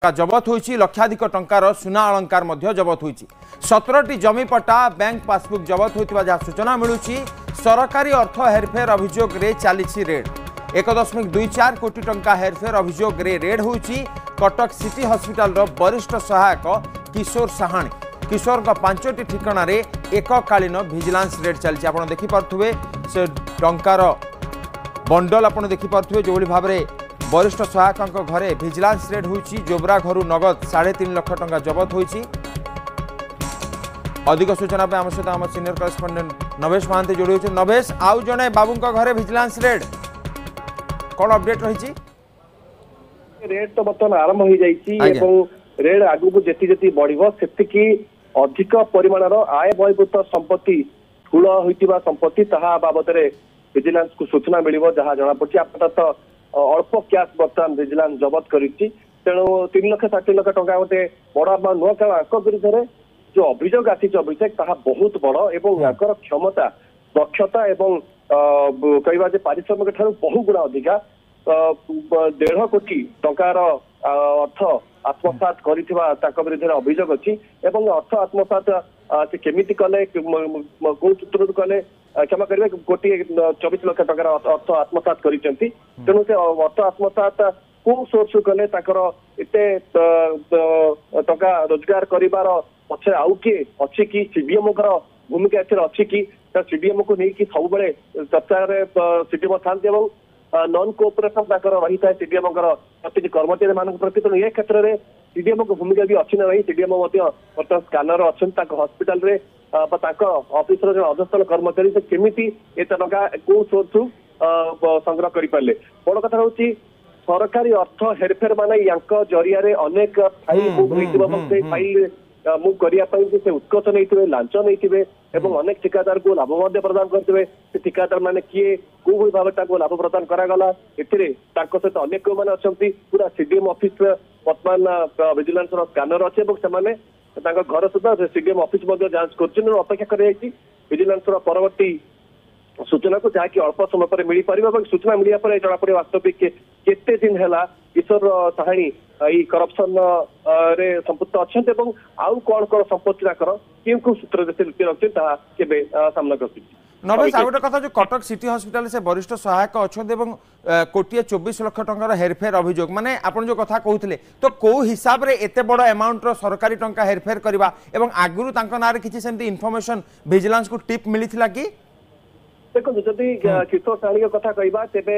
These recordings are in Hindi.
जबत होइछि लक्षाधिक टंकार सुना अलंकार मध्य जबत होइछि 17टी जमी पट्टा बैंक पासबुक जबत होइतिबा जहा सूचना मिलुछि। सरकारी अर्थ हेरफेर अभियोग रे चालिछि रेड 1.24 कोटी टंका हेरफेर अभियोग रे रेड होइछि। कटक सिटी हॉस्पिटल रो वरिष्ठ सहायक किशोर साहाणी किशोर का 5टी ठिकाना रे एककालीन विजिलेंस रेड चलछि। आपण देखि पारथुबे से टंकार बंडल आपण देखि पारथुबे जो भाव में वरिष्ठ सहायक घरे विजिलेंस रेड होइछि। जोब्रा घरु नगद 3.5 लाख टंका जबत होइछि। अधिक सूचना पे आम सहित आम सीनियर करेस्पोंडेंट नवेश महांती जोड़ी होइछि। नवेश आउ जने बाबू घरे विजिलेंस रेड कौन अपडेट रही? रेड तो बर्तमान आरंभ हो जाइए। रेड आगु जेति जेति बढ़िबो सेतिकी अधिक परिमाणर आय बहिर्भूत संपत्ति ठूल होइतिबा संपत्ति ताहा बाबद रे विजिलेंस को सूचना मिलिबो। जहाँ जना पड़छि आपातत अल्प कैश बर्तमान विजिलेंस जबत करिछि। तेणु 3,60,00,000 टंका गोटे बड़ अमाउंट नुह कारण विरुद्ध जो अभियोग आसी अभिषेक ताहा बहुत बड़ एवं याकर क्षमता दक्षता एवं कहवा पारिश्रमिक ठारू बहु गुणा अधिका 1.5 कोटी टंकार अर्थ आत्मसात कर विरुद्ध अभियोग अच्छी। अर्थ आत्मसात से केमिति कले कौ सूत्र कले क्षमा करेंगे 1,24 लाख टंकार अर्थ आत्मसात कर। तेणु से अर्थ आत्मसात कौ सोर्स कले एते टंका रोजगार कर पछे आउ किए अच्छी कि सीडीएमओ भूमिका अच्छी कि सीडीएमओ को नहीं सब चर्चा सीडीएमओ था नॉन कोऑपरेशन रही है सीडीएमओ प्रति कर्मचारी मान प्रति। तेणु ये क्षेत्र में सीडीएमओ को भूमिका भी अच्छी ना रही सीडीएमओ बर्तमान स्कानर अच्छा हस्पिटाल ऑफिस जो अधस्थल कर्मचारी से केमिति एत टंका कौ सोर्स संग्रह कर पारे। बड़ कथा हूँ सरकारी अर्थ हेरफेर माने जरिया अनेक फाइल फाइल मुव करने से उत्कर्ष नहीं लांच नहीं अनेक ठिकादार को लाभ प्रदान करते ठिकादार मैंने किए कौ भाव लाभ प्रदान करागला सहित अनेक मैंने अच्छा पूरा सीडीएम ऑफिस वर्तमान विजिलेंस स्कानर अच्छे घर सुधा सीडीएम ऑफिस जांच कर अपेक्षा कर विजिलेंस परवर्ती सूचना को जहाँकि अल्प समय पर मिल पार सूचना मिलिया जना पड़े वास्तविक केते दिन है किशोर साहाणी करप्शन रे संपुक्त अच्छा आउ कौन कौन संपत्ति क्यों सूत्र रखते सामना कर। नवेश आ गोटे कथा जो कटक सिटी हॉस्पिटल से वरिष्ठ सहायक अच्छा 1,24 लाख टंकार हेरफेर अभियोग माने आपन जो कथा कहते तो कौ हिसाब रे एते बड़ अमाउंट रो सरकारी टंका हेरफेर करवा एवं आगुरु तांको नारे किछि सेमती इन्फॉर्मेशन विजिलेंस को टिप मिलिथिला कि? देखो जदि किशोर साहाणी कथा कहबा तेबे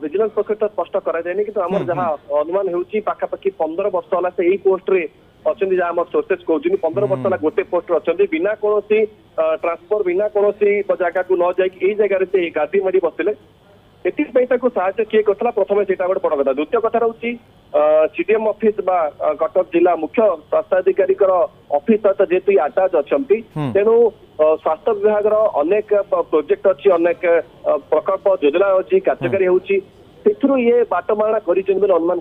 विजिलेंस पक्ष तो स्पष्ट करा जायनि कि आमर जहाँ अनुमान होउछि पाखापाखि 15 वर्ष होला से एई पोस्ट रे अछंदी जहाँ आमर सोर्सेस कहउछि 15 वर्ष होला गोटे पोस्ट रे अछंदी बिना कोनोसी ट्रांसफर बिना कोनोसी जगह को न जाय एई जगह रे से गादी मारी बसिले एतिपई ताको साहाय्य किए करथला। प्रथमे सेटा गोटे बड़ कथा। द्वितीय कथा रहउछि सीडीएम ऑफिस बा कटक जिला मुख्य स्वास्थ्य अधिकारी ऑफिस सहित जेतु अटैच अछंती तेणु स्वास्थ्य विभाग अनेक प्रोजेक्ट अच्छी अनेक प्रकल्प योजना अच्छी कार्यकारी होउछि ये बाटमारणा कर अनुमान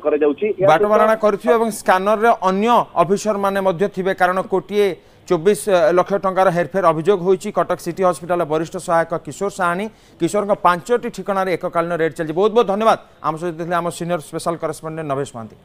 बाटमारणा कर स्कानर रे अन्य ऑफिसर माने मध्य थिबे कारण 1,24 लाख टंकार हेरफेर अभियोग होइछि। कटक सिटी हॉस्पिटल वरिष्ठ सहायक किशोर साहाणी किशोर 5टी ठिकाना एककालीन रेड चलछि। बहुत बहुत धन्यवाद आम सहित आम सीनियर स्पेशल करेस्पोंडेंट नवेश महांती।